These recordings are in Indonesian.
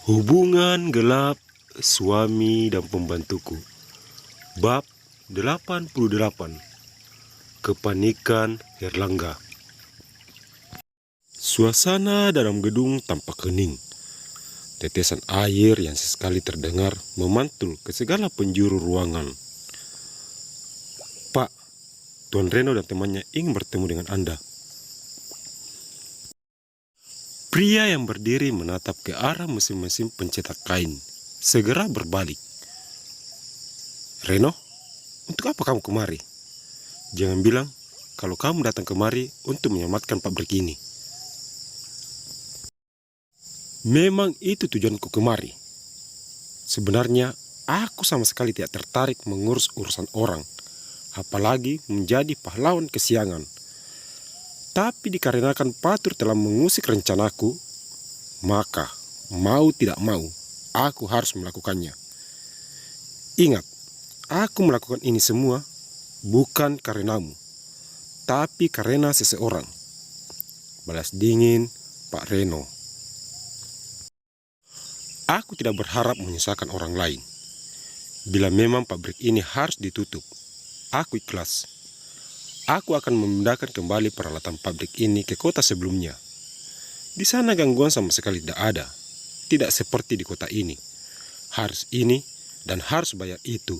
Hubungan gelap suami dan pembantuku. Bab 88. Kepanikan Herlangga. Suasana dalam gedung tampak hening. Tetesan air yang sesekali terdengar memantul ke segala penjuru ruangan. "Pak, Tuan Reno dan temannya ingin bertemu dengan Anda." Pria yang berdiri menatap ke arah mesin-mesin pencetak kain segera berbalik. "Reno, untuk apa kamu kemari? Jangan bilang kalau kamu datang kemari untuk menyelamatkan pabrik ini." "Memang itu tujuanku kemari. Sebenarnya aku sama sekali tidak tertarik mengurus urusan orang, apalagi menjadi pahlawan kesiangan. Tapi dikarenakan Patur telah mengusik rencanaku, maka mau tidak mau aku harus melakukannya. Ingat, aku melakukan ini semua bukan karenamu, tapi karena seseorang." Balas dingin Pak Reno. "Aku tidak berharap menyusahkan orang lain. Bila memang pabrik ini harus ditutup, aku ikhlas. Aku akan memindahkan kembali peralatan pabrik ini ke kota sebelumnya. Di sana gangguan sama sekali tidak ada. Tidak seperti di kota ini. Harus ini dan harus bayar itu."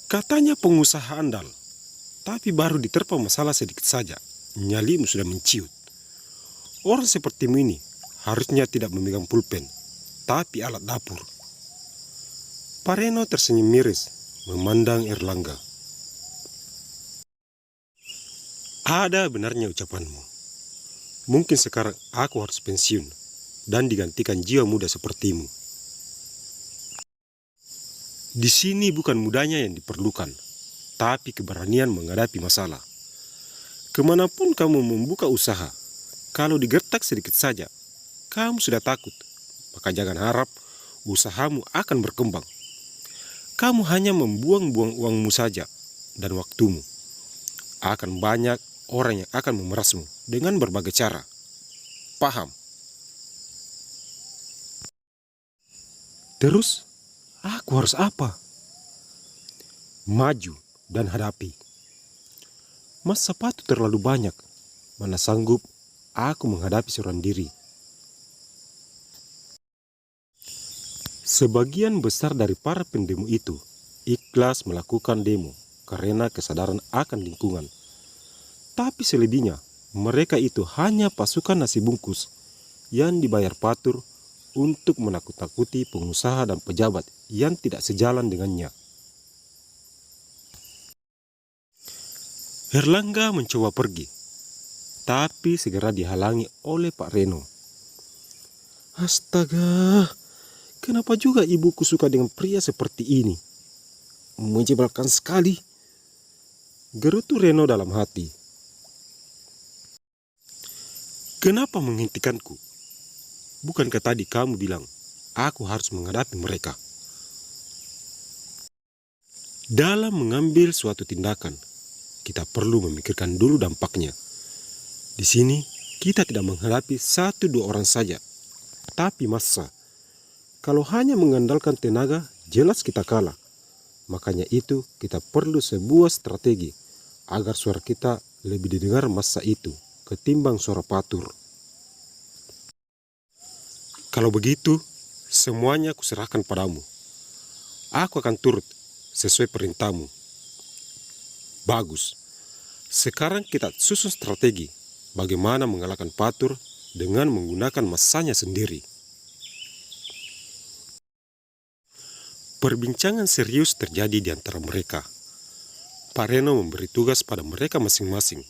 Katanya pengusaha andal, tapi baru diterpa masalah sedikit saja, nyalimu sudah menciut. Orang sepertimu ini harusnya tidak memegang pulpen, tapi alat dapur. Pak Reno tersenyum miris memandang Erlangga. "Ada benarnya ucapanmu. Mungkin sekarang aku harus pensiun dan digantikan jiwa muda sepertimu. Di sini bukan mudanya yang diperlukan, tapi keberanian menghadapi masalah. Kemanapun kamu membuka usaha, kalau digertak sedikit saja, kamu sudah takut. Maka jangan harap usahamu akan berkembang. Kamu hanya membuang-buang uangmu saja dan waktumu. Akan banyak orang yang akan memerasmu dengan berbagai cara. Paham?" "Terus, aku harus apa?" "Maju dan hadapi. Mas sepatu terlalu banyak. Mana sanggup aku menghadapi seorang diri." Sebagian besar dari para pendemo itu ikhlas melakukan demo karena kesadaran akan lingkungan. Tapi selebihnya, mereka itu hanya pasukan nasi bungkus yang dibayar Patur untuk menakut-takuti pengusaha dan pejabat yang tidak sejalan dengannya. Herlangga mencoba pergi, tapi segera dihalangi oleh Pak Reno. "Astaga, kenapa juga ibuku suka dengan pria seperti ini? Menyebalkan sekali," gerutu Reno dalam hati. "Kenapa menghentikanku? Bukankah tadi kamu bilang aku harus menghadapi mereka?" Dalam mengambil suatu tindakan, kita perlu memikirkan dulu dampaknya. Di sini, kita tidak menghadapi 1-2 orang saja, tapi massa. Kalau hanya mengandalkan tenaga, jelas kita kalah. Makanya itu, kita perlu sebuah strategi agar suara kita lebih didengar massa itu ketimbang suara Patur. Kalau begitu, semuanya kuserahkan padamu. Aku akan turut sesuai perintahmu. Bagus. Sekarang kita susun strategi bagaimana mengalahkan Patur dengan menggunakan massanya sendiri. Perbincangan serius terjadi di antara mereka. Pak Reno memberi tugas pada mereka masing-masing,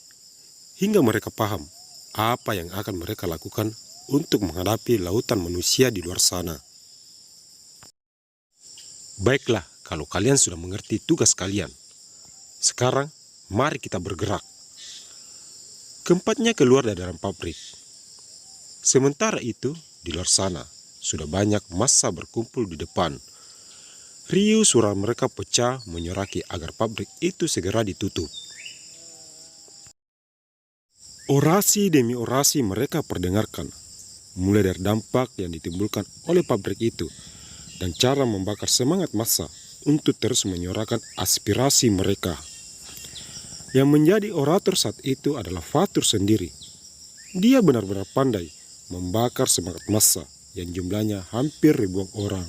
hingga mereka paham apa yang akan mereka lakukan untuk menghadapi lautan manusia di luar sana. "Baiklah, kalau kalian sudah mengerti tugas kalian. Sekarang, mari kita bergerak." Keempatnya keluar dari dalam pabrik. Sementara itu, di luar sana, sudah banyak massa berkumpul di depan. Riuh suara mereka pecah menyoraki agar pabrik itu segera ditutup. Orasi demi orasi mereka perdengarkan. mulai dari dampak yang ditimbulkan oleh pabrik itu dan cara membakar semangat massa untuk terus menyuarakan aspirasi mereka. Yang menjadi orator saat itu adalah Fatur sendiri. Dia benar-benar pandai membakar semangat massa yang jumlahnya hampir ribuan orang.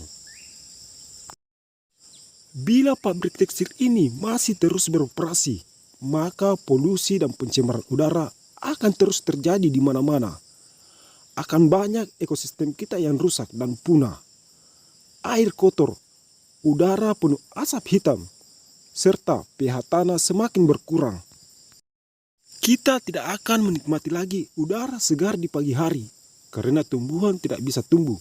Bila pabrik tekstil ini masih terus beroperasi, maka polusi dan pencemaran udara akan terus terjadi di mana-mana. Akan banyak ekosistem kita yang rusak dan punah. Air kotor, udara penuh asap hitam, serta pH tanah semakin berkurang. Kita tidak akan menikmati lagi udara segar di pagi hari karena tumbuhan tidak bisa tumbuh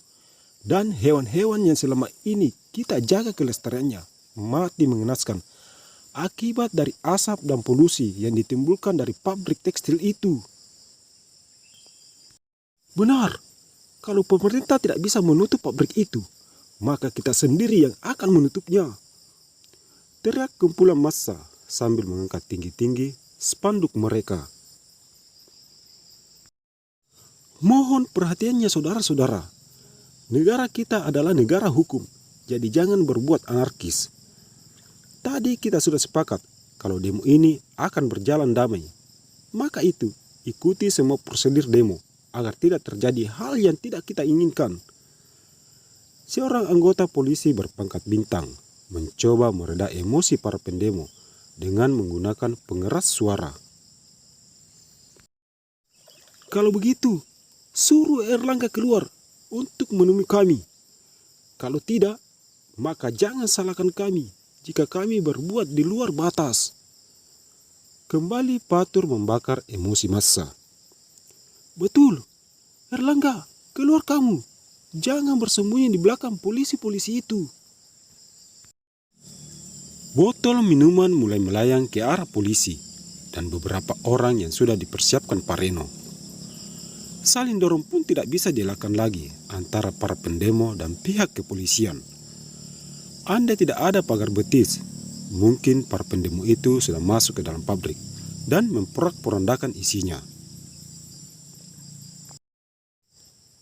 dan hewan-hewan yang selama ini kita jaga kelestariannya mati mengenaskan akibat dari asap dan polusi yang ditimbulkan dari pabrik tekstil itu. Benar, kalau pemerintah tidak bisa menutup pabrik itu, maka kita sendiri yang akan menutupnya. Teriak kumpulan massa sambil mengangkat tinggi-tinggi spanduk mereka. Mohon perhatiannya saudara-saudara. Negara kita adalah negara hukum, jadi jangan berbuat anarkis. Tadi kita sudah sepakat kalau demo ini akan berjalan damai. Maka itu, ikuti semua prosedur demo agar tidak terjadi hal yang tidak kita inginkan. Seorang anggota polisi berpangkat bintang mencoba mereda emosi para pendemo dengan menggunakan pengeras suara. Kalau begitu, suruh Erlangga keluar untuk menemui kami. Kalau tidak, maka jangan salahkan kami jika kami berbuat di luar batas. Kembali Fatur membakar emosi massa. Betul, Erlangga, keluar kamu. Jangan bersembunyi di belakang polisi-polisi itu. Botol minuman mulai melayang ke arah polisi dan beberapa orang yang sudah dipersiapkan Pareno. Saling dorong pun tidak bisa dilakukan lagi antara para pendemo dan pihak kepolisian. Anda tidak ada pagar betis. Mungkin para pendemo itu sudah masuk ke dalam pabrik dan memporak-porandakan isinya.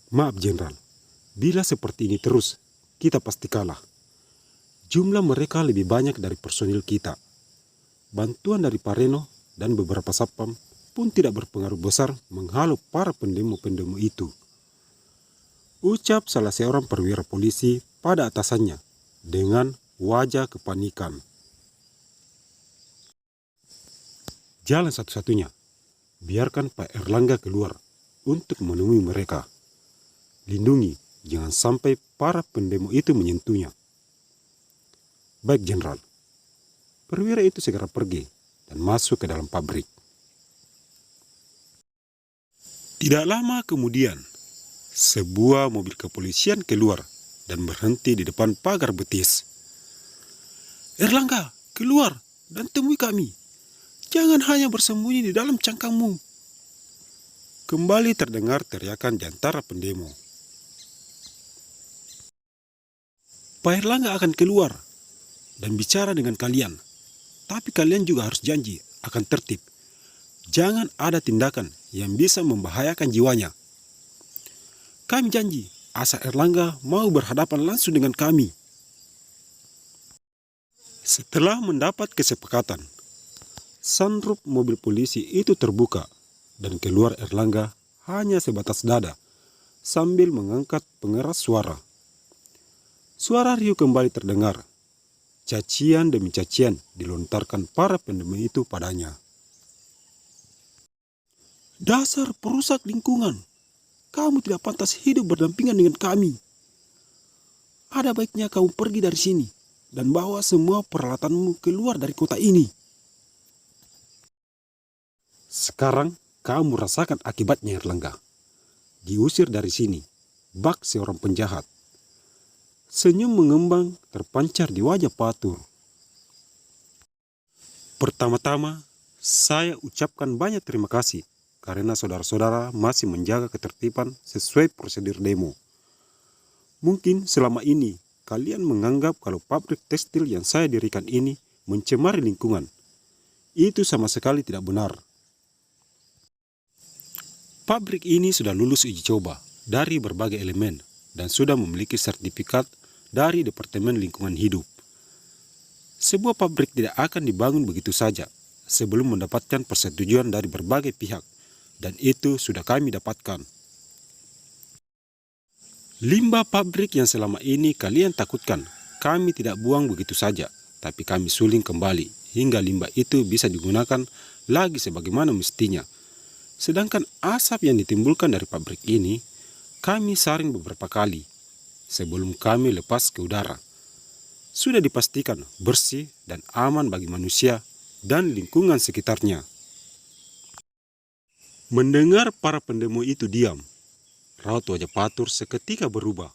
Maaf Jenderal, bila seperti ini terus, kita pasti kalah. Jumlah mereka lebih banyak dari personil kita. Bantuan dari Pareno dan beberapa satpam pun tidak berpengaruh besar menghalau para pendemo-pendemo itu. Ucap salah seorang perwira polisi pada atasannya dengan wajah kepanikan. Jalan satu-satunya, biarkan Pak Erlangga keluar untuk menemui mereka. Lindungi, jangan sampai para pendemo itu menyentuhnya. Baik Jenderal. Perwira itu segera pergi dan masuk ke dalam pabrik. Tidak lama kemudian, sebuah mobil kepolisian keluar dan berhenti di depan pagar betis. Erlangga, keluar dan temui kami. Jangan hanya bersembunyi di dalam cangkangmu. Kembali terdengar teriakan di antara pendemo. Pak Erlangga akan keluar dan bicara dengan kalian. Tapi kalian juga harus janji akan tertib. Jangan ada tindakan yang bisa membahayakan jiwanya. Kami janji, asal Erlangga mau berhadapan langsung dengan kami. Setelah mendapat kesepakatan, sunroof mobil polisi itu terbuka dan keluar Erlangga hanya sebatas dada sambil mengangkat pengeras suara. Suara riuh kembali terdengar. Cacian demi cacian dilontarkan para pendemo itu padanya. Dasar perusak lingkungan, kamu tidak pantas hidup berdampingan dengan kami. Ada baiknya kamu pergi dari sini dan bawa semua peralatanmu keluar dari kota ini. Sekarang kamu rasakan akibatnya Erlangga. Diusir dari sini, bak seorang penjahat. Senyum mengembang terpancar di wajah Fatur. Pertama-tama, saya ucapkan banyak terima kasih karena saudara-saudara masih menjaga ketertiban sesuai prosedur demo. Mungkin selama ini kalian menganggap kalau pabrik tekstil yang saya dirikan ini mencemari lingkungan. Itu sama sekali tidak benar. Pabrik ini sudah lulus uji coba dari berbagai elemen dan sudah memiliki sertifikat dari Departemen Lingkungan Hidup. Sebuah pabrik tidak akan dibangun begitu saja sebelum mendapatkan persetujuan dari berbagai pihak, dan itu sudah kami dapatkan. Limbah pabrik yang selama ini kalian takutkan, kami tidak buang begitu saja, tapi kami suling kembali hingga limbah itu bisa digunakan lagi sebagaimana mestinya. Sedangkan asap yang ditimbulkan dari pabrik ini, kami saring beberapa kali sebelum kami lepas ke udara. Sudah dipastikan bersih dan aman bagi manusia dan lingkungan sekitarnya. Mendengar para pendemo itu diam, raut wajah Patur seketika berubah.